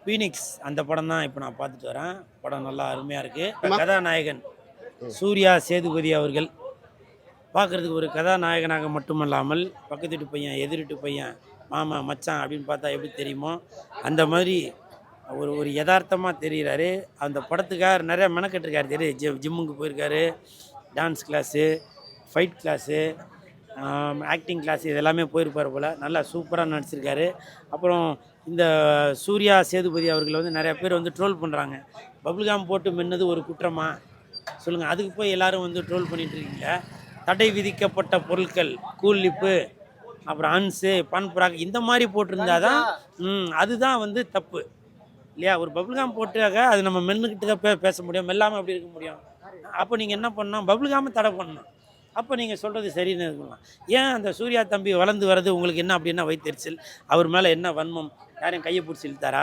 Phoenix அந்த படம் தான் இப்போ நான் பார்த்துட்டு வரேன். படம் நல்லா அருமையாக இருக்குது. கதாநாயகன் சூர்யா சேதுபதி அவர்கள் பார்க்குறதுக்கு ஒரு கதாநாயகனாக மட்டுமல்லாமல் பக்கத்து வீட்டு பையன், எதிர் வீட்டு பையன், மாமா, மச்சான் அப்படின்னு பார்த்தா எப்படி தெரியுமோ அந்த மாதிரி ஒரு ஒரு யதார்த்தமாக தெரிகிறாரு. அந்த படத்துக்காக நிறையா மெனக்கெட்டுருக்காரு. ஜிம்முக்கு போயிருக்காரு, dance class, fight class, acting class இது எல்லாமே போயிருப்பார் போல். நல்லா சூப்பராக நடிச்சிருக்காரு. அப்புறம் இந்த சூர்யா சேதுபதி அவர்கள் வந்து நிறையா பேர் வந்து ட்ரோல் பண்ணுறாங்க. பபுல்காம் போட்டு மென்னது ஒரு குற்றமா சொல்லுங்கள். அதுக்கு போய் எல்லோரும் வந்து ட்ரோல் பண்ணிகிட்ருக்கீங்க. தடை விதிக்கப்பட்ட பொருட்கள், கூல் லிப்பு, அப்புறம் அன்ஸு, பன்புராக் இந்த மாதிரி போட்டிருந்தா தான் அதுதான் வந்து தப்பு இல்லையா? ஒரு பபுல்காம் போட்டாக அது நம்ம மென்னுக்கிட்டு தான் பேச முடியும், மெல்லாமல் எப்படி இருக்க முடியும்? அப்போ நீங்கள் என்ன பண்ணணும், பபுல்காமை தடை பண்ணணும். அப்போ நீங்கள் சொல்கிறது சரின்னு இருக்கலாம். ஏன் அந்த சூர்யா தம்பி வளர்ந்து வர்றது உங்களுக்கு என்ன அப்படின்னா வைத்தெரிச்சல்? அவர் மேலே என்ன வன்மம்? யாரையும் கையை பிடிச்சி இழுத்தாரா?